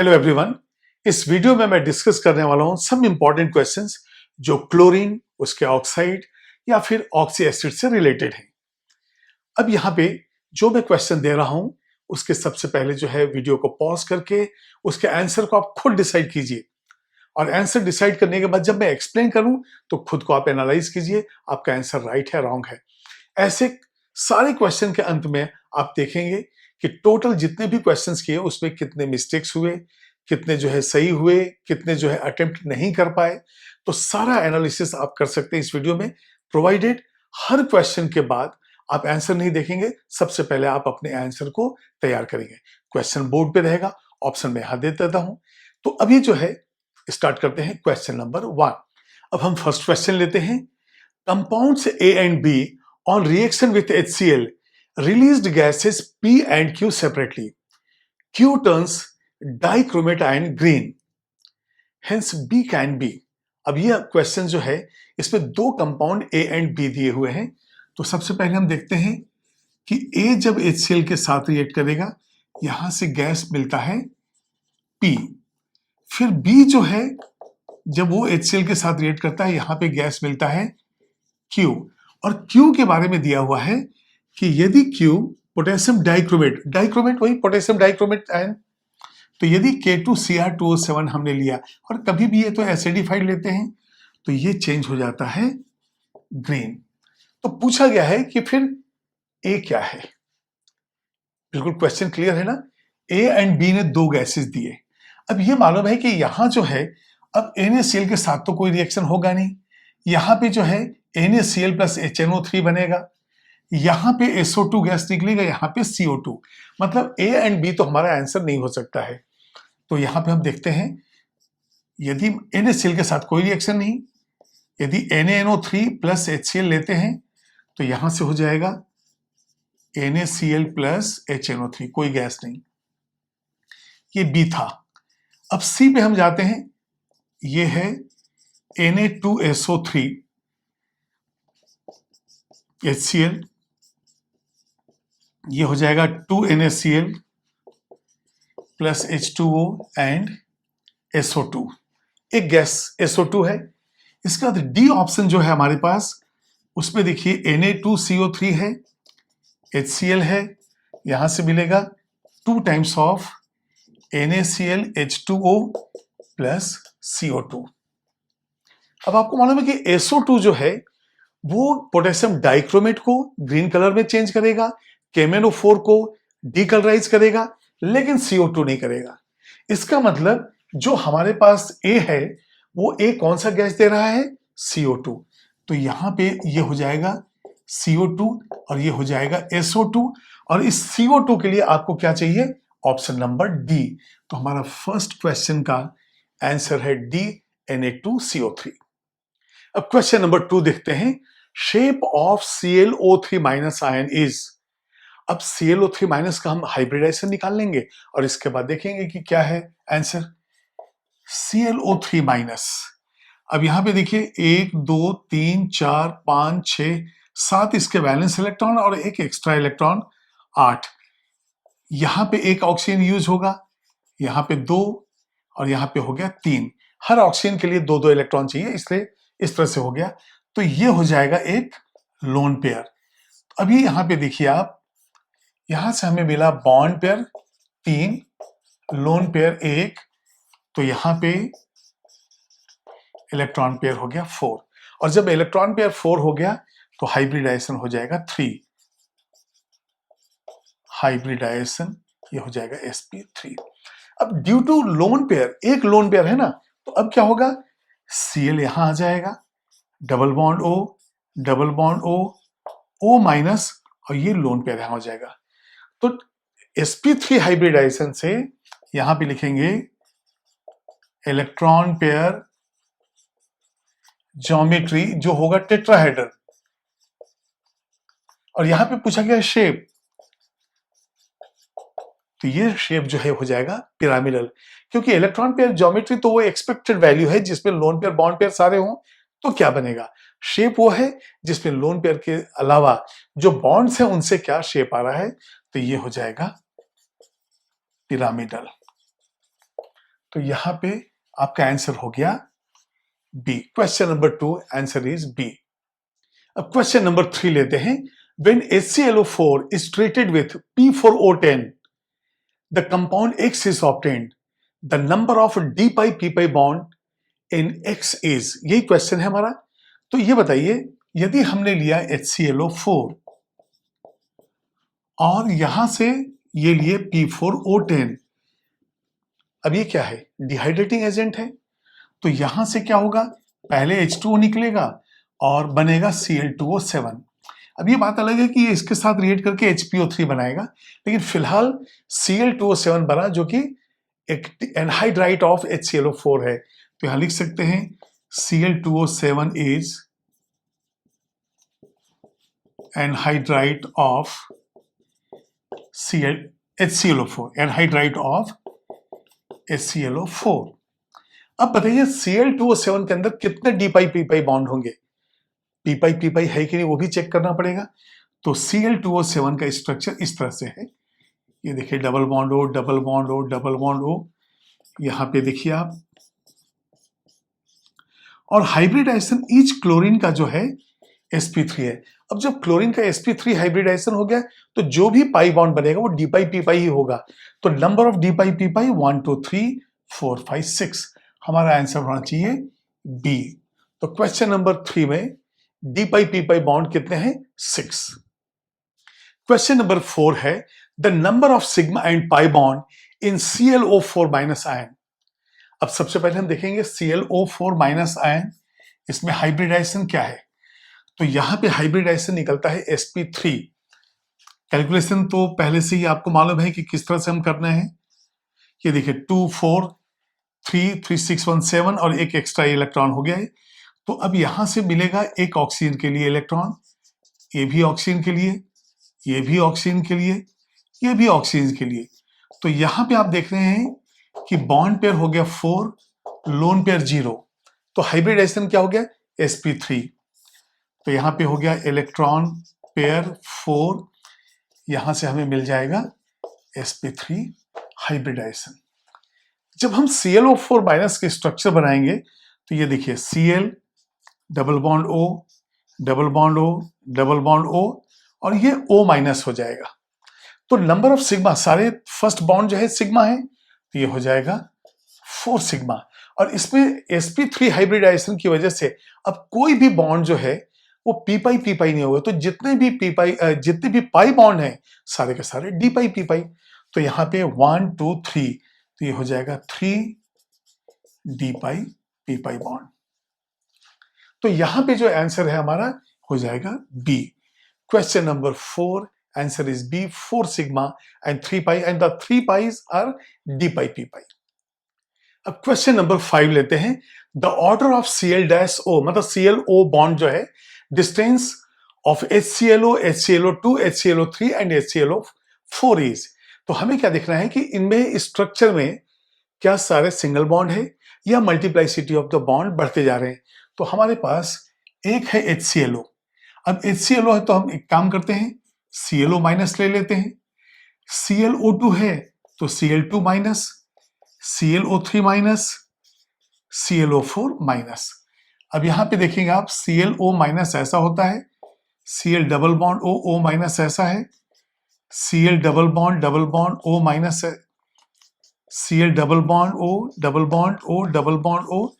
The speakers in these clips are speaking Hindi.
Hello everyone. इस वीडियो में मैं डिस्कस करने वाला हूं सम इंपॉर्टेंट क्वेश्चंस जो क्लोरीन, उसके ऑक्साइड या फिर ऑक्सी एसिड से रिलेटेड हैं। अब यहाँ पे जो मैं क्वेश्चन दे रहा हूं उसके सबसे पहले जो है वीडियो को पॉज करके उसके आंसर को आप खुद डिसाइड कीजिए, और आंसर डिसाइड करने के बाद जब मैं एक्सप्लेन करूं तो खुद को आप एनालाइज कीजिए आपका आंसर राइट है रॉन्ग है। ऐसे सारे क्वेश्चन के अंत में आप देखेंगे कि टोटल जितने भी क्वेश्चंस किए उसमें कितने मिस्टेक्स हुए, कितने जो है सही हुए, कितने जो है अटेम्प्ट नहीं कर पाए। तो सारा एनालिसिस आप कर सकते हैं इस वीडियो में, प्रोवाइडेड हर क्वेश्चन के बाद आप आंसर नहीं देखेंगे, सबसे पहले आप अपने आंसर को तैयार करेंगे। क्वेश्चन बोर्ड पे रहेगा, ऑप्शन में यहां दे देता हूं। तो अभी जो है स्टार्ट करते हैं क्वेश्चन नंबर 1। अब हम फर्स्ट क्वेश्चन लेते हैं। Compounds A and B on reaction with HCl released gases P and Q separately. Q turns dichromate ion green, hence B can be। अब यह क्वेश्चन जो है इसमें दो कंपाउंड A and B दिए हुए हैं। तो सबसे पहले हम देखते हैं कि A जब HCl के साथ रिएक्ट करेगा यहां से गैस मिलता है P, फिर B जो है जब वो HCl के साथ रिएक्ट करता है यहां पे गैस मिलता है Q, और Q के बारे में दिया हुआ है कि यदि Q पोटेशियम डाइक्रोमेट, डाइक्रोमेट वही पोटेशियम डाइक्रोमेट आयन, तो यदि K2Cr2O7 हमने लिया और कभी भी ये तो एसिडिफाइड लेते हैं तो ये चेंज हो जाता है ग्रीन। तो पूछा गया है कि फिर A क्या है। बिल्कुल क्वेश्चन क्लियर है ना। A एंड B ने दो गैसेस दिए। अब ये मालूम है कि यहां जो है अब NaCl के साथ तो कोई रिएक्शन होगा नहीं, यहां पे जो है NaCl प्लस HNO3 बनेगा, यहां पे SO2 गैस निकलेगा, यहां पे CO2, मतलब A एंड B तो हमारा आंसर नहीं हो सकता है। तो यहां पे हम देखते हैं यदि NaCl के साथ कोई रिएक्शन नहीं, यदि NaNO3 प्लस HCl लेते हैं तो यहां से हो जाएगा NaCl प्लस HNO3, कोई गैस नहीं, ये B था। अब C पे हम जाते हैं, ये है Na2SO3 HCl, ये हो जाएगा 2NaCl plus H2O and SO2, एक गैस SO2 है। इसके बाद डी ऑप्शन जो है हमारे पास उसमें देखिए Na2CO3 है, HCl है, यहां से मिलेगा 2 times of NaCl H2O plus CO2। अब आपको मालूम है कि SO2 जो है वो पोटेशियम डाइक्रोमेट को ग्रीन कलर में चेंज करेगा, KMnO4 को डीकलराइज करेगा, लेकिन CO2 नहीं करेगा। इसका मतलब जो हमारे पास A है वो A कौन सा गैस दे रहा है, CO2। तो यहां पे ये हो जाएगा CO2 और ये हो जाएगा SO2, और इस CO2 के लिए आपको क्या चाहिए, ऑप्शन नंबर डी। तो हमारा फर्स्ट क्वेश्चन का आंसर है डी, Na2CO3। अब क्वेश्चन नंबर 2 देखते हैं। Shape of ClO3 minus ion is. अब ClO3 माइनस का हम हाइब्रिडाइजेशन निकाल लेंगे और इसके बाद देखेंगे कि क्या है आंसर। ClO3 माइनस, अब यहां पे देखिए 1 2 3 4 5 6 7 इसके वैलेंस इलेक्ट्रॉन और एक एक्स्ट्रा इलेक्ट्रॉन 8। यहां पे एक ऑक्सीजन यूज होगा, यहां पे 2 और यहां पे हो गया 3। हर ऑक्सीजन के लिए 2-2 इलेक्ट्रॉन चाहिए, इसलिए इस तरह से हो गया। तो ये हो जाएगा एक लोन पेयर। अभी यहां पे देखिए आप, यहां से हमें मिला बॉन्ड पेयर 3, लोन पेयर 1, तो यहां पे इलेक्ट्रॉन पेयर हो गया 4, और जब इलेक्ट्रॉन पेयर 4 हो गया तो हाइब्रिडाइजेशन हो जाएगा 3, हाइब्रिडाइजेशन ये हो जाएगा sp3। अब ड्यू टू लोन पेयर, एक लोन पेयर है ना, तो अब क्या होगा, Cl यहां आ जाएगा, double bond O, double bond O, O minus, और ये लोन पेयर यहां हो जाएगा। तो sp3 हाइब्रिडाइजेशन से यहां पे लिखेंगे इलेक्ट्रॉन पेयर ज्योमेट्री जो होगा टेट्राहेड्रल, और यहां पे पूछा गया शेप, तो ये शेप जो है हो जाएगा पिरामिडल, क्योंकि इलेक्ट्रॉन पेयर ज्योमेट्री तो वो एक्सपेक्टेड वैल्यू है जिसमें लोन पेयर बॉन्ड पेयर सारे हों, तो क्या बनेगा, शेप वो है जिसमें लोन पेयर के अलावा जो बॉन्ड्स हैं उनसे क्या शेप आ रहा है, तो ये हो जाएगा पिरामिडल। तो यहां पे आपका आंसर हो गया B. Question number 2 answer is B. अब क्वेश्चन नंबर 3 लेते हैं। When HClO4 is treated with P4O10, the compound X is obtained. The number of d pi p pi bond in X is, यही क्वेश्चन है हमारा। तो ये बताइए, यदि हमने लिया HClO4 और यहां से ये लिए P4O10, अब ये क्या है? डिहाइड्रेटिंग एजेंट है। तो यहां से क्या होगा? पहले H2O निकलेगा और बनेगा Cl2O7। अब ये बात अलग है कि ये इसके साथ रिएक्ट करके HPO3 बनाएगा, लेकिन फिलहाल Cl2O7 बना, जो कि एक एनहाइड्राइड ऑफ HClO4 है। तो यहां लिख सकते हैं Cl2O7 is anhydride of HClO4, anhydride of HClO4। अब बताइए Cl2O7 के अंदर कितने D pi P pi bond होंगे? पी पाई है कि नहीं वो भी चेक करना पड़ेगा। तो Cl2O7 का स्ट्रक्चर इस तरह से है। ये देखिए, double bond O, double bond O, double bond O, यहां पे देखिए आप। और हाइब्रिडाइजेशन ईच क्लोरीन का जो है sp3 है। अब जब क्लोरीन का sp3 हाइब्रिडाइजेशन हो गया तो जो भी पाई बॉन्ड बनेगा वो डी पाई पी पाई ही होगा। तो number of D pi P पाई 1 2 3 4 5 6, हमारा आंसर होना चाहिए बी। तो क्वेश्चन नंबर 3 में D pi P pi bond कितने हैं? 6। क्वेश्चन नंबर 4 है, the number of sigma and pi bond in ClO4 minus ion. अब सबसे पहले हम देखेंगे ClO4 माइनस आयन, इसमें हाइब्रिडाइजेशन क्या है? तो यहां पे हाइब्रिडाइजेशन निकलता है sp3। कैलकुलेशन तो पहले से ही आपको मालूम है कि किस तरह से हम करना है। ये देखिए 2 4 3 3 6 1 7 और एक एक्स्ट्रा इलेक्ट्रॉन हो गया है। तो अब यहां से मिलेगा एक ऑक्सीजन के लिए इलेक्ट्रॉन, ये भी ऑक्सीजन के लिए, ये भी ऑक्सीजन के लिए, ये भी ऑक्सीजन के लिए। तो यहां पे आप देख रहे हैं कि बॉन्ड पेयर हो गया 4, लोन पेयर 0। तो हाइब्रिडाइजेशन क्या हो गया? sp3। तो यहां पे हो गया इलेक्ट्रॉन पेयर 4, यहां से हमें मिल जाएगा sp3 हाइब्रिडाइजेशन। जब हम ClO4 माइनस के स्ट्रक्चर बनाएंगे तो ये देखिए Cl double bond O, double bond O, double bond O, और ये O माइनस हो जाएगा। तो नंबर ऑफ सिग्मा, सारे फर्स्ट बॉन्ड जो है सिग्मा है, तो ये हो जाएगा 4 सिग्मा। और इसमें sp3 हाइब्रिडाइजेशन की वजह से अब कोई भी बॉन्ड जो है वो पी पाई नहीं होगा। तो जितने भी पाई बॉन्ड हैं सारे के सारे डी पाई पी पाई। तो यहाँ पे 1 2 3, तो ये हो जाएगा 3 D pi P pi bond. तो यहां पे जो आंसर है हमारा हो जाएगा B. Question number 4 answer is B, 4 sigma and 3 pi, and the 3 pis are D pi P pi. अब क्वेश्चन नंबर 5 लेते हैं। द ऑर्डर ऑफ Cl-O, मतलब ClO बॉन्ड जो है, distance of HClO, HClO2, HClO3 and HClO4 is. तो हमें क्या देखना है कि इनमें स्ट्रक्चर में क्या सारे सिंगल बॉन्ड है या मल्टीप्लाइसिटी ऑफ द बॉन्ड बढ़ते जा रहे हैं। तो हमारे पास एक है HClO। अब HClO है तो हम एक काम करते हैं, ClO माइनस ले लेते हैं। ClO2 है तो Cl2 minus, ClO3 minus, ClO4 minus. अब यहां पे देखेंगे आप, ClO माइनस ऐसा होता है, Cl double bond O minus ऐसा है, Cl double bond O minus है, Cl double bond O, double bond O, double bond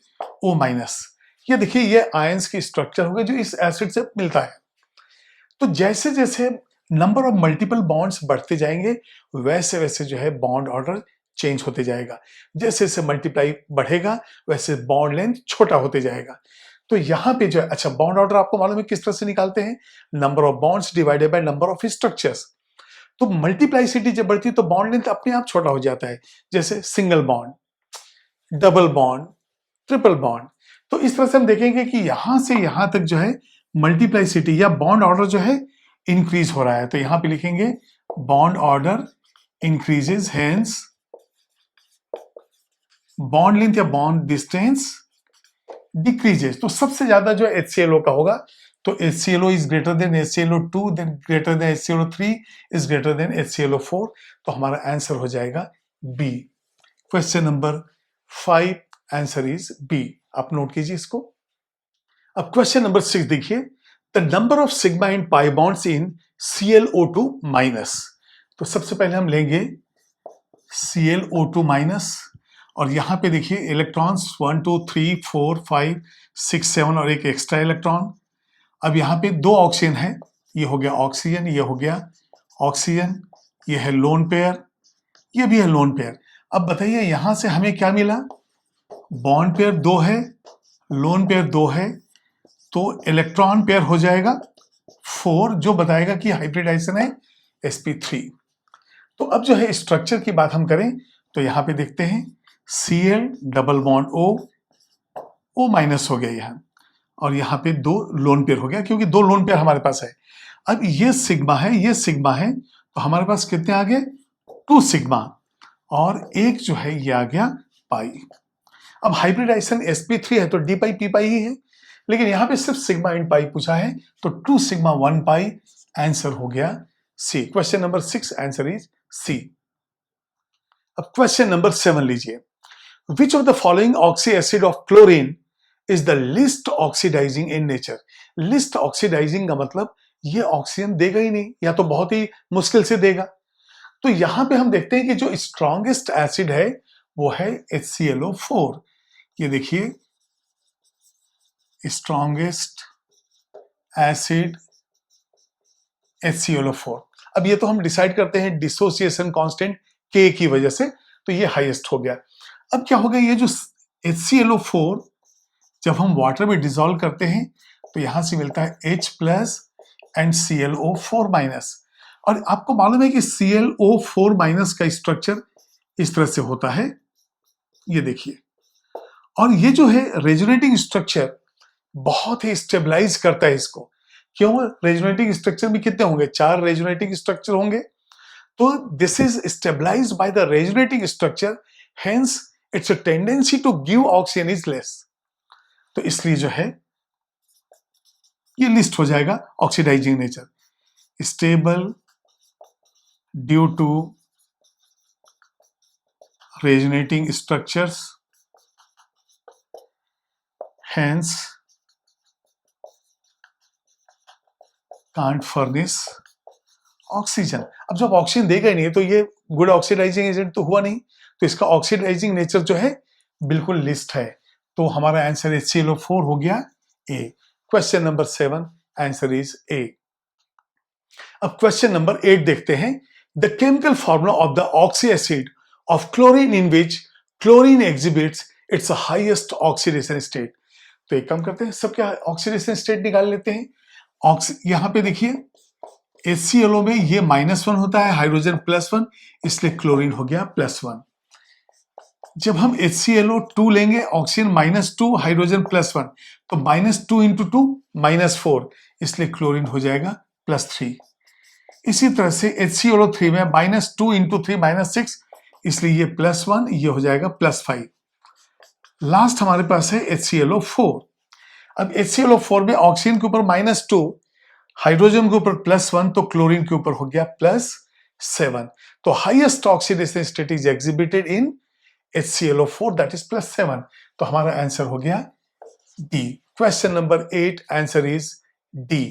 O minus. ये देखिए, ये आयंस की स्ट्रक्चर हो गया जो इस एसिड से मिलता है। तो जैसे जैसे नंबर ऑफ मल्टीपल बॉन्ड्स बढ़ते जाएंगे वैसे वैसे जो है बॉन्ड ऑर्डर चेंज होते जाएगा। जैसे जैसे मल्टीप्लाई बढ़ेगा वैसे बॉन्ड लेंथ छोटा होते जाएगा। तो यहां पे जो है, अच्छा, बॉन्ड ऑर्डर आपको मालूम है किस तरह से निकालते हैं? Number of bonds divided by number of structures. तो मल्टीप्लाइसिटी जब बढ़ती है तो बॉन्ड लेंथ अपने आप छोटा हो जाता है, जैसे single bond, double bond, triple bond. तो इस तरह से हम देखेंगे कि यहां से यहां तक जो है मल्टीप्लाइसिटी या बॉन्ड ऑर्डर जो है इंक्रीज हो रहा है। तो यहां पे लिखेंगे bond order increases, hence bond length या बॉन्ड डिस्टेंस डिक्रीजेस। तो सबसे ज्यादा जो है HClO का होगा। तो HClO is greater than HClO2, then greater than HClO3, is greater than HClO4। तो हमारा आंसर हो जाएगा B. Question number 5, answer is B. आप नोट कीजिए इसको। अब क्वेश्चन नंबर 6 देखिए, the number of sigma and pi bonds in ClO2 minus. तो सबसे पहले हम लेंगे ClO2 माइनस, और यहां पे देखिए इलेक्ट्रॉन्स 1 2 3 4 5 6 7 और एक एक्स्ट्रा इलेक्ट्रॉन। अब यहाँ पे दो ऑक्सीजन है, ये हो गया ऑक्सीजन, ये हो गया ऑक्सीजन, ये है लोन पेयर, ये भी है लोन पेयर। अब बताइए यहां से हमें क्या मिला, बॉन्ड पेयर 2 है, लोन पेयर 2 है, तो इलेक्ट्रॉन पेयर हो जाएगा 4, जो बताएगा कि हाइब्रिडाइजेशन है sp3। तो अब जो है स्ट्रक्चर की बात हम करें तो यहां पे देखते हैं Cl double bond O minus हो गया यहां, और यहां पे 2 लोन पेयर हो गया क्योंकि 2 लोन पेयर हमारे पास है। अब ये सिग्मा है, ये सिग्मा है, तो हमारे पास कितने आ गए 2 सिग्मा, और एक जो है ये आ गया पाई। अब हाइब्रिडाइजेशन sp3 है तो d पाई p पाई ही है, लेकिन यहां पे सिर्फ सिग्मा एंड पाई पूछा है, तो 2 सिग्मा 1 पाई, आंसर हो गया C. Question number 6 answer is C. अब क्वेश्चन नंबर 7 लीजिए, which of the following oxy acid of chlorine is the least oxidising in nature. Least oxidising का मतलब ये ऑक्सीजन देगा ही नहीं, या तो बहुत ही मुश्किल से देगा। तो यहां पे हम देखते हैं कि जो स्ट्रॉन्गेस्ट एसिड है वो है HClO4। ये देखिए स्ट्रॉन्गेस्ट एसिड HClO4। अब ये तो हम डिसाइड करते हैं डिसोसिएशन कांस्टेंट K की वजह से, तो ये हाईएस्ट हो गया। अब क्या होगा, ये जो HClO4 जब हम वाटर में डिसॉल्व करते हैं तो यहां से मिलता है H plus and ClO4 minus, और आपको मालूम है कि ClO4 माइनस का स्ट्रक्चर इस तरह से होता है, ये देखिए। और ये जो है रेजोनेटिंग स्ट्रक्चर बहुत ही स्टेबलाइज करता है इसको। क्यों, रेजोनेटिंग स्ट्रक्चर में कितने होंगे, 4 रेजोनेटिंग स्ट्रक्चर होंगे, तो this is stabilised by the resonating structure, hence it's a tendency to give oxygen is less. तो इसलिए जो है ये लिस्ट हो जाएगा oxidising nature, stable due to resonating structures, hence can't furnish oxygen। अब जब ऑक्सीजन देगा ही नहीं तो ये गुड ऑक्सीडाइजिंग एजेंट तो हुआ नहीं, तो इसका ऑक्सीडाइजिंग नेचर जो है बिल्कुल लिस्ट है, तो हमारा आंसर HClO4 हो गया A. Question number 7 answer is A. अब क्वेश्चन नंबर 8 देखते हैं, the chemical formula of the oxy acid of chlorine in which chlorine exhibits its highest oxidation state। तो एक काम करते हैं, सबके ऑक्सीडेशन स्टेट निकाल लेते हैं। यहां पे देखिए HClO में ये -1 होता है, हाइड्रोजन +1, इसलिए क्लोरीन हो गया +1। जब हम HClO2 लेंगे, ऑक्सीजन -2, हाइड्रोजन +1, तो -2 × 2 -4, इसलिए क्लोरीन हो जाएगा +3। इसी तरह से HClO3 में -2 × 3 -6, इसलिए ये +1, ये हो जाएगा +5। लास्ट हमारे पास है HClO4। अब HClO4 में ऑक्सीजन के ऊपर -2, हाइड्रोजन के ऊपर +1, तो क्लोरीन के ऊपर हो गया +7। तो highest oxidation state is exhibited in HClO4, that is +7। तो हमारा आंसर हो गया D. Question number 8 answer is D.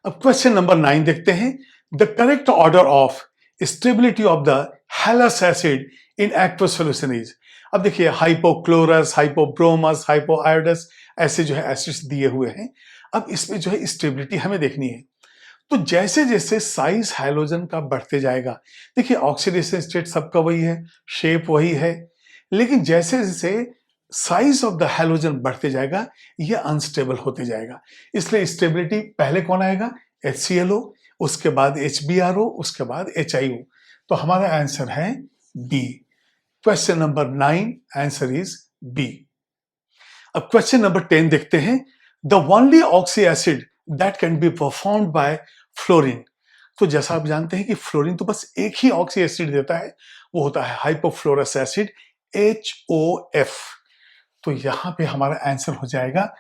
अब क्वेश्चन नंबर 9 देखते हैं, the correct order of stability of the halous acid in aqueous solution is. अब देखिए हाइपोक्लोरस, हाइपोब्रोमस, हाइपोआयोडस, ऐसे जो है एसिड्स दिए हुए हैं। अब इसमें जो है स्टेबिलिटी हमें देखनी है, तो जैसे जैसे साइज हैलोजन का बढ़ते जाएगा, देखिए ऑक्सीडेशन स्टेट सबका वही है, शेप वही है, लेकिन जैसे जैसे साइज ऑफ द हैलोजन बढ़ते जाएगा ये अनस्टेबल होते जाएगा। इसलिए स्टेबिलिटी पहले कौन आएगा, HClO, उसके बाद HBRO, उसके बाद HIO। तो हमारा आंसर है B. Question number 9 answer is B. अब क्वेश्चन नंबर 10 देखते हैं, the only oxy acid that can be performed by fluorine. तो जैसा आप जानते हैं कि फ्लोरीन तो बस एक ही ऑक्सी एसिड देता है, वो होता है हाइपोफ्लोरस एसिड HOF। तो यहां पे हमारा आंसर हो जाएगा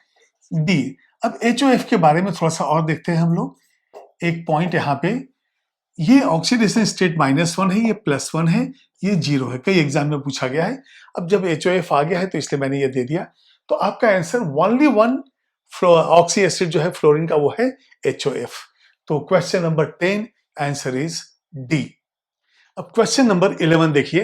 डी। अब HOF के बारे में थोड़ा सा और देखते हैं हम लोग। एक पॉइंट यहां पे, ये ऑक्सीडेशन स्टेट -1 है, ये +1 है, ये 0 है, कई एग्जाम में पूछा गया है। अब जब HOF आ गया है तो इसलिए मैंने ये दे दिया। तो आपका answer only one oxy acid जो है फ्लोरीन का वो है HOF। तो question number 10 answer is D. अब क्वेश्चन नंबर 11 देखिए,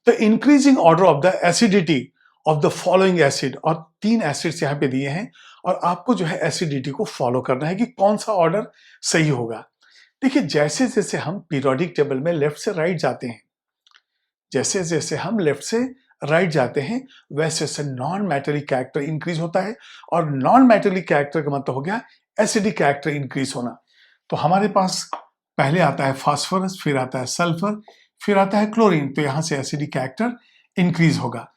the increasing order of the acidity of the following acid, और 3 एसिड्स यहाँ पे दिए हैं और आपको जो है एसिडिटी को फॉलो करना है कि कौन सा ऑर्डर सही होगा। देखिए जैसे जैसे हम पीरियोडिक टेबल में लेफ्ट से राइट जाते हैं, जैसे जैसे हम लेफ्ट से राइट जाते हैं वैसे वैसे नॉन मेटेलिक कैरेक्टर इंक्रीज होता है, और नॉन मेटेलिक कैरेक्टर का मतलब हो गया एसिडिक कैरेक्टर इंक्रीज होना। तो हमारे पास पहले आता है फास्फोरस, फिर आता है सल्फर, फिर आता है क्लोरीन, तो यहां से एसिडिक कैरेक्टर इंक्रीज होगा।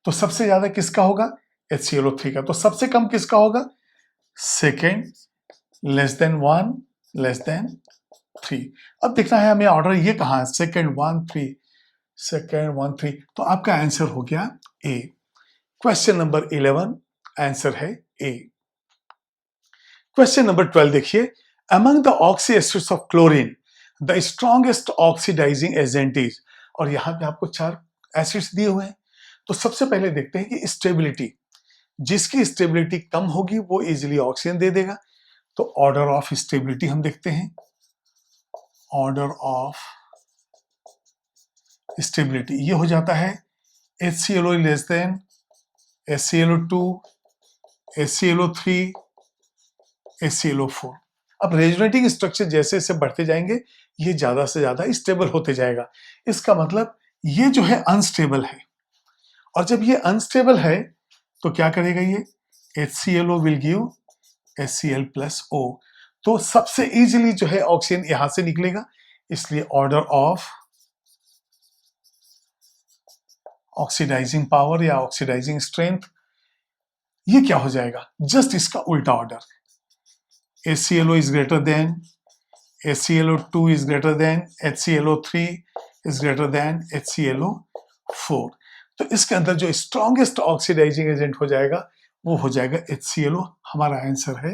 तो सबसे ज्यादा किसका होगा? HClO3 का। तो सबसे कम किसका होगा? Second, less than 1, less than 3। अब देखना है हमें ऑर्डर ये कहां है, सेकेंड 1 3, सेकेंड 1 3। तो आपका आंसर हो गया ए। क्वेश्चन नंबर 11 आंसर है ए। क्वेश्चन नंबर 12 देखिए, among the oxy acids of chlorine the strongest oxidising agent is, और यहां पे आपको 4 एसिड्स दिए हुए हैं। तो सबसे पहले देखते हैं कि स्टेबिलिटी, जिसकी स्टेबिलिटी कम होगी वो इजीली ऑक्सीजन दे देगा। तो ऑर्डर ऑफ स्टेबिलिटी हम देखते हैं, ऑर्डर ऑफ स्टेबिलिटी ये हो जाता है HClO less than HClO2, HClO3, HClO4। अब रेजोनेटिंग स्ट्रक्चर जैसे जैसे बढ़ते जाएंगे ये ज्यादा से ज्यादा स्टेबल होते जाएगा। इसका मतलब ये जो है अनस्टेबल है, और जब ये अनस्टेबल है तो क्या करेगा ये? HClO will give HCl+O। तो सबसे इजीली जो है ऑक्सीजन यहां से निकलेगा, इसलिए ऑर्डर ऑफ ऑक्सीडाइजिंग पावर या ऑक्सीडाइजिंग स्ट्रेंथ ये क्या हो जाएगा? जस्ट इसका उल्टा order. HClO is greater than, HClO2 is greater than, HClO3 is greater than HClO4। तो इसके अंदर जो स्ट्रॉन्गेस्ट ऑक्सीडाइजिंग एजेंट हो जाएगा वो हो जाएगा HClO। हमारा आंसर है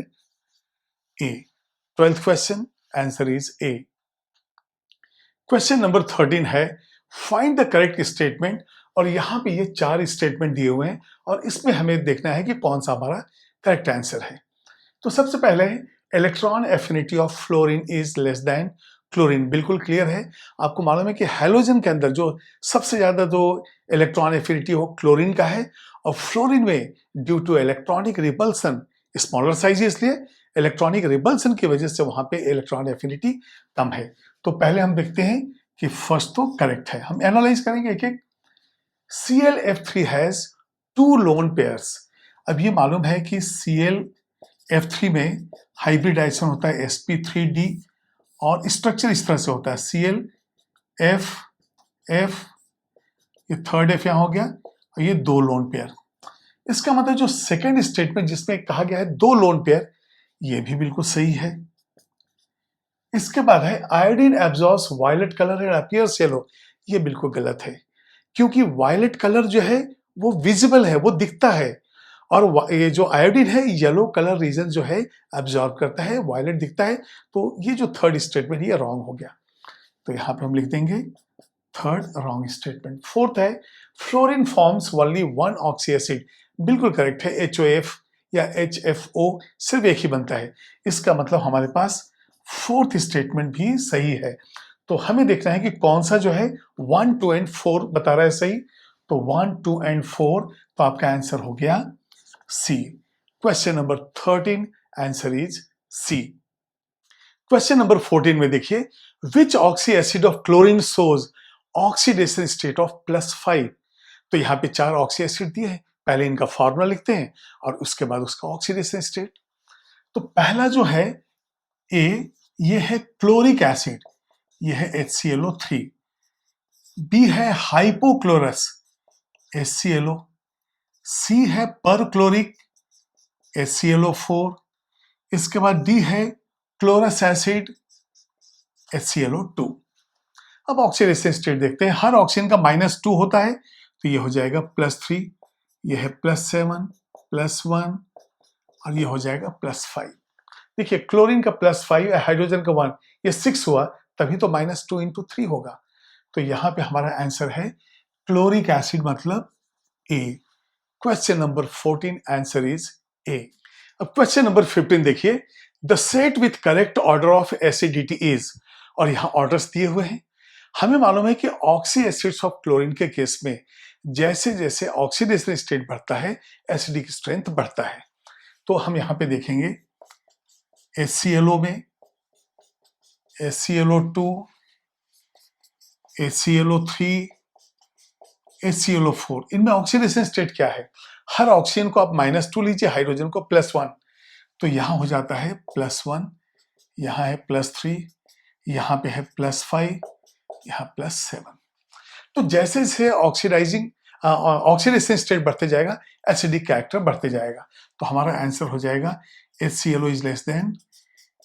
ए। 12th question answer is A. Question number 13 है, फाइंड द करेक्ट स्टेटमेंट, और यहां पे ये 4 स्टेटमेंट दिए हुए हैं और इसमें हमें देखना है कि कौन सा हमारा करेक्ट आंसर है। तो सबसे पहले electron affinity of fluorine is less than chlorine, बिल्कुल क्लियर है। आपको मालूम है कि हैलोजन के अंदर जो सबसे ज्यादा जो इलेक्ट्रॉन एफिनिटी हो क्लोरीन का है, और फ्लोरीन में due to electronic repulsion, smaller size है इसलिए इलेक्ट्रॉनिक रिपल्सन की वजह से वहां पे इलेक्ट्रॉन एफिनिटी कम है। तो पहले हम देखते हैं कि फर्स्ट तो करेक्ट है, हम एनालाइज करेंगे एक एक। ClF3 has 2 lone pairs. अब ये मालूम है कि ClF3 में हाइब्रिडाइजेशन होता है sp3d, और स्ट्रक्चर इस तरह से होता है ClF, ये थर्ड F यहां हो गया, और ये 2 लोन पेयर। इसका मतलब जो सेकेंड स्टेटमेंट जिसमें कहा गया है 2 लोन पेयर, ये भी बिल्कुल सही है। इसके बाद है iodine absorbs violet colour and appears yellow, ये बिल्कुल गलत है, क्योंकि वायलेट कलर जो है वो विजिबल है, वो दिखता है, और ये जो आयोडीन है येलो कलर रीजन जो है एब्जॉर्ब करता है, वायलेट दिखता है। तो ये जो थर्ड स्टेटमेंट ये रॉन्ग हो गया, तो यहां पे हम लिख देंगे थर्ड रॉन्ग स्टेटमेंट। फोर्थ है fluorine forms only 1 oxy acid, बिल्कुल करेक्ट है। HOF या HFO सिर्फ एक ही बनता है, इसका मतलब हमारे पास फोर्थ स्टेटमेंट भी सही है। तो हमें देखना है कि कौन सा जो है 1, 2 एंड 4 बता रहा है सही। तो 1, 2 एंड 4, तो आपका आंसर हो गया C. Question number 13 answer is C. Question number 14 में देखिए, which oxy acid of chlorine shows oxidation state of +5। तो यहां पे 4 ऑक्सी एसिड दिए हैं, पहले इनका फॉर्मूला लिखते हैं और उसके बाद उसका ऑक्सीडेशन स्टेट। तो पहला जो है ए, ये है क्लोरिक एसिड, ये है HClO3। बी है हाइपोक्लोरस, HClO। सी है परक्लोरिक, HClO4। इसके बाद डी है क्लोरस एसिड, HClO2। अब ऑक्सीडेशन स्टेट देखते हैं, हर ऑक्सीजन का -2 होता है, तो ये हो जाएगा +3, ये है +7, +1, और ये हो जाएगा +5। देखिए क्लोरीन का +5, हाइड्रोजन का 1, ये 6 हुआ, तभी तो -2 × 3 होगा। तो यहां पे हमारा आंसर है क्लोरिक एसिड मतलब A. Question number 14 answer is A. अब क्वेश्चन नंबर 15 देखिए, the set with correct order of acidity is, और यहां ऑर्डर्स दिए हुए हैं। हमें मालूम है कि ऑक्सी एसिड्स ऑफ क्लोरीन के केस में जैसे जैसे ऑक्सीडेशन स्टेट बढ़ता है एसिडिक स्ट्रेंथ बढ़ता है। तो हम यहां पे देखेंगे HClO में HClO2, HClO3, HClO4, इनमें ऑक्सीडेशन स्टेट क्या है? हर ऑक्सीजन को आप -2 लीजिए, हाइड्रोजन को +1, तो यहां हो जाता है +1, यहां है +3, यहां पे है +5, यहां +7। तो जैसे जैसे ऑक्सीडेशन स्टेट बढ़ते जाएगा एसिडिक कैरेक्टर बढ़ते जाएगा। तो हमारा आंसर हो जाएगा HClO is less than,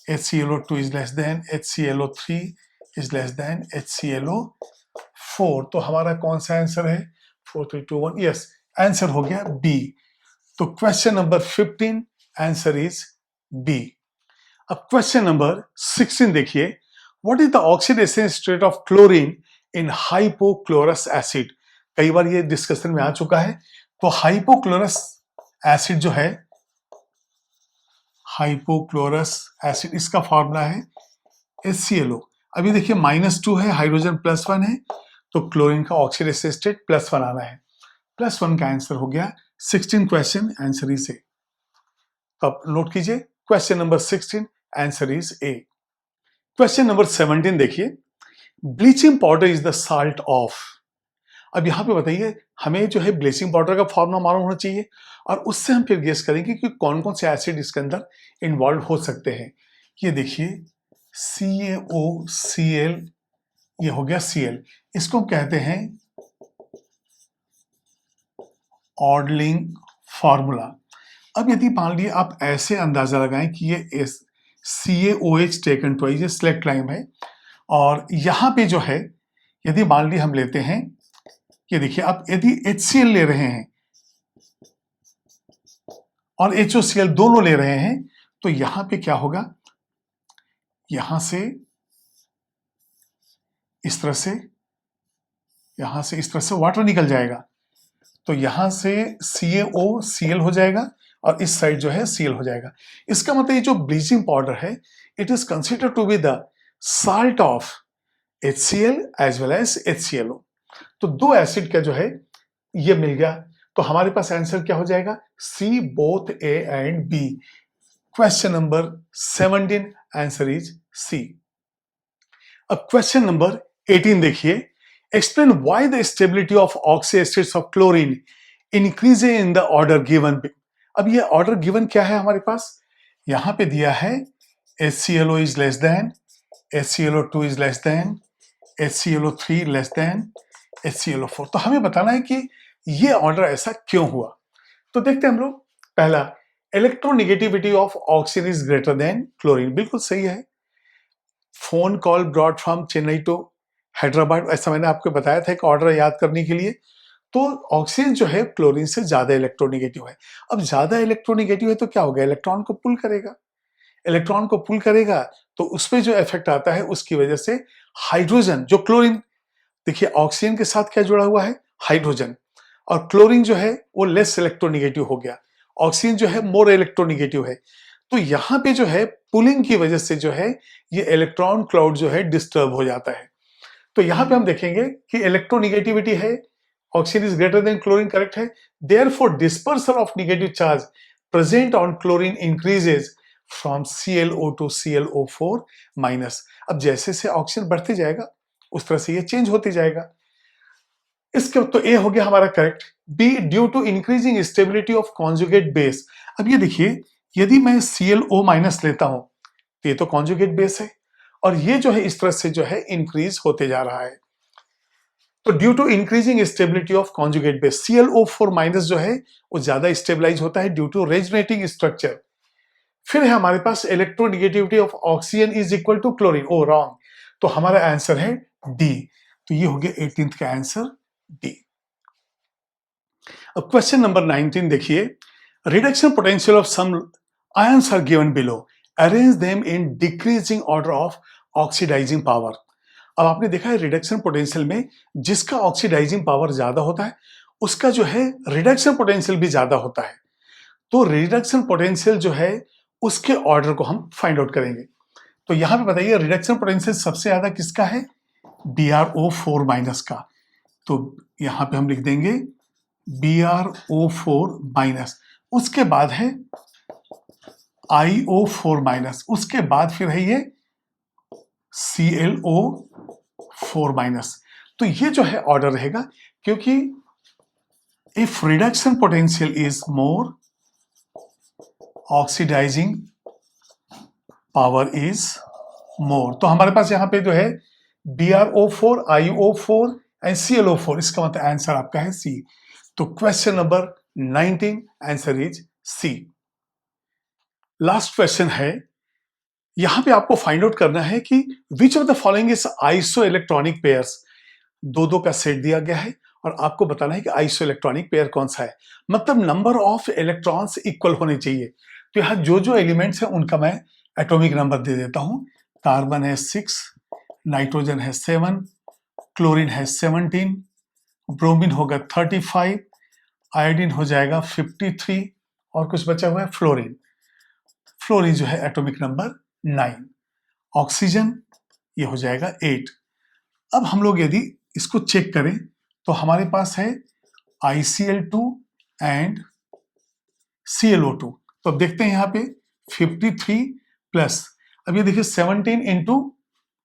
HClO2 is less than, HClO3 is less than HClO4। तो हमारा कौन सा आंसर है? 4 3 2 1, यस, आंसर हो गया बी। तो question number 15 answer is B. अब क्वेश्चन नंबर 16 देखिए, what is the oxidation state of chlorine in hypochlorous acid? कई बार ये डिस्कशन में आ चुका है। तो हाइपोक्लोरस एसिड जो है, हाइपोक्लोरस एसिड, इसका फॉर्मूला है HClO। अभी देखिए -2 है, हाइड्रोजन +1 है, तो क्लोरीन का ऑक्सीडेशन स्टेट +1 आना है। +1 का आंसर हो गया 16 क्वेश्चन, आंसर इज ए। अब नोट कीजिए, question number 16 answer is A. Question number 17 देखिए, bleaching powder is the salt of. अब यहां पे बताइए, हमें जो है ब्लीचिंग पाउडर का फॉर्मूला मालूम होना चाहिए और उससे हम फिर गेस करेंगे कि कौन कौन से एसिड इसके अंदर इन्वॉल्व हो सकते हैं। ये देखिए CaOCl, ये हो गया Cl, इसको हम कहते हैं ऑर्डलिंग फॉर्मूला। अब यदि मान लीजिए आप ऐसे अंदाजा लगाएं कि ये CaOH टेकन ट्वाइस, ये सिलेक्ट लाइन है, और यहां पे जो है यदि मान लीजिए हम लेते हैं, ये देखिए आप यदि HCl ले रहे हैं और HOCl दोनों ले रहे हैं, तो यहां पे क्या होगा, यहां से इस तरह से, यहां से इस तरह से वाटर निकल जाएगा, तो यहां से CaOCl हो जाएगा और इस साइड जो है Cl हो जाएगा। इसका मतलब ये जो ब्लीचिंग पाउडर है, it is considered to be the salt of HCl as well as HClO। तो दो एसिड का जो है ये मिल गया, तो हमारे पास आंसर क्या हो जाएगा? C both A and B। Question number 17 answer is C। अब क्वेश्चन नंबर 18 देखिए, explain why the stability of oxy acids of chlorine increases in the order given. अब ये ऑर्डर गिवन क्या है हमारे पास? यहां पे दिया है HClO is less than, HClO2 is less than, HClO3 less than, HClO4। तो हमें बताना है कि ये ऑर्डर ऐसा क्यों हुआ। तो देखते हैं हम लोग। पहला, electronegativity of oxygen is greater than chlorine, बिल्कुल सही है। Phone call broad from Chennai to Hyderabad, ऐसा मैंने आपको बताया था एक ऑर्डर याद करने के लिए। तो ऑक्सीजन जो है क्लोरीन से ज्यादा इलेक्ट्रोनेगेटिव है। अब ज्यादा इलेक्ट्रोनेगेटिव है तो क्या होगा? इलेक्ट्रॉन को पुल करेगा, इलेक्ट्रॉन को पुल करेगा तो उसपे जो इफेक्ट आता है उसकी वजह से हाइड्रोजन जो क्लोरीन, देखिए ऑक्सीजन के साथ क्या जुड़ा हुआ है? हाइड्रोजन, और क्लोरीन जो है वो लेस इलेक्ट्रोनेगेटिव हो गया, ऑक्सीजन जो है मोर इलेक्ट्रोनेगेटिव है। तो यहां पे जो है पुलिंग की वजह से जो है ये इलेक्ट्रॉन क्लाउड जो है डिस्टर्ब हो जाता है। तो यहां पे हम देखेंगे कि इलेक्ट्रोनेगेटिविटी है, oxygen is greater than chlorine, correct है। Therefore dispersal of negative charge present on chlorine increases from ClO to ClO4 minus. अब जैसे से ऑक्सीजन बढ़ते जाएगा उस तरह से ये चेंज होते जाएगा। इसके तो ए हो गया हमारा correct. B, due to increasing stability of conjugate base. अब ये देखिए, यदि मैं ClO माइनस लेता हूं तो ये तो कॉन्जुगेट बेस है, और ये जो है इस तरह से जो है इंक्रीज होते जा रहा है। तो due to increasing stability of conjugate base, ClO4 minus जो है वो ज्यादा स्टेबलाइज होता है ड्यू टू रेजोनेटिंग स्ट्रक्चर। फिर है हमारे पास electronegativity of oxygen is equal to chlorine, oh wrong. तो हमारा आंसर है डी। तो ये हो गया 18th का आंसर डी। अब क्वेश्चन नंबर 19 देखिए, reduction potential of some ions are given below, arrange them in decreasing order of oxidising power. अब आपने देखा है रिडक्शन पोटेंशियल में जिसका ऑक्सीडाइजिंग पावर ज्यादा होता है उसका जो है रिडक्शन पोटेंशियल भी ज्यादा होता है। तो रिडक्शन पोटेंशियल जो है उसके ऑर्डर को हम फाइंड आउट करेंगे। तो यहां पे बताइए रिडक्शन पोटेंशियल सबसे ज्यादा किसका है? BrO4 माइनस का। तो यहां पे हम लिख देंगे BrO4 माइनस, उसके बाद है IO4 माइनस, उसके बाद फिर है ये ClO4 माइनस। तो ये जो है ऑर्डर रहेगा, क्योंकि if reduction potential is more, oxidising power is more. तो हमारे पास यहां पे जो है BrO4, IO4 एंड ClO4, इसका मतलब आंसर आपका है सी। तो question number 19 answer is C. Last question है, यहां पे आपको फाइंड आउट करना है कि which of the following is isoelectronic pairs. दो का सेट दिया गया है और आपको बताना है कि आइसो इलेक्ट्रॉनिक पेयर कौन सा है, मतलब नंबर ऑफ इलेक्ट्रॉन्स इक्वल होने चाहिए। तो यहां जो जो एलिमेंट्स हैं उनका मैं एटॉमिक नंबर दे देता हूं। कार्बन है 6, नाइट्रोजन है 7, क्लोरीन है 17, ब्रोमीन होगा 35, आयोडीन हो जाएगा 53 और कुछ बचा हुआ है फ्लोरीन। फ्लोरीन जो है एटॉमिक नंबर 9, ऑक्सीजन ये हो जाएगा 8। अब हम लोग यदि इसको चेक करें तो हमारे पास है ICl2 एंड ClO2। तो अब देखते हैं यहां पे 53 प्लस, अब ये देखिए 17 इंटू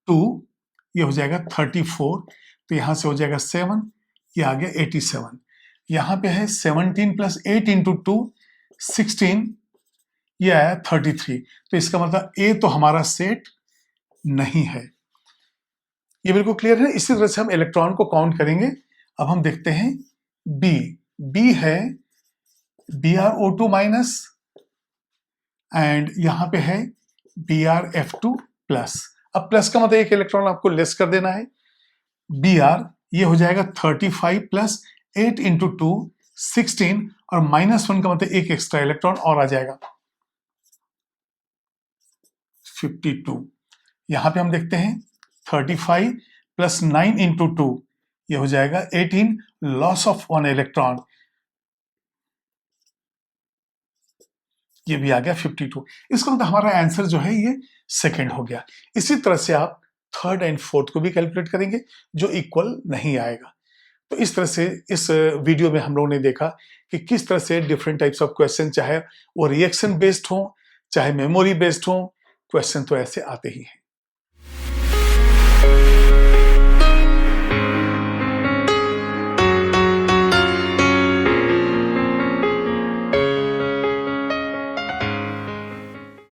2 ये हो जाएगा 34, तो यहां से हो जाएगा 7, ये आ गया 87। यहां पे है 17 प्लस 8 इंटू 2 16, ये आया 33। तो इसका मतलब ए तो हमारा सेट नहीं है। ये बिल्कुल क्लियर है। इसी तरह से हम इलेक्ट्रॉन को काउंट करेंगे। अब हम देखते हैं बी है BrO2 माइनस एंड यहां पे है BrF2 प्लस। अब प्लस का मतलब एक इलेक्ट्रॉन आपको लेस कर देना है। Br ये हो जाएगा 35 प्लस 8 इंटू 2 16 और -1 का मतलब एक एक्स्ट्रा इलेक्ट्रॉन और आ जाएगा 52। यहां पे हम देखते हैं 35 प्लस 9 इंटू 2 ये हो जाएगा 18, लॉस ऑफ 1 इलेक्ट्रॉन, ये भी आ गया 52। इसका मतलब हमारा आंसर जो है ये सेकंड हो गया। इसी तरह से आप थर्ड एंड फोर्थ को भी कैलकुलेट करेंगे जो इक्वल नहीं आएगा। तो इस तरह से इस वीडियो में हम लोगों ने देखा कि किस तरह से डिफरेंट टाइप्स ऑफ क्वेश्चन, चाहे वो रिएक्शन बेस्ड हो चाहे मेमोरी बेस्ड हो, क्वेश्चन तो ऐसे आते ही हैं।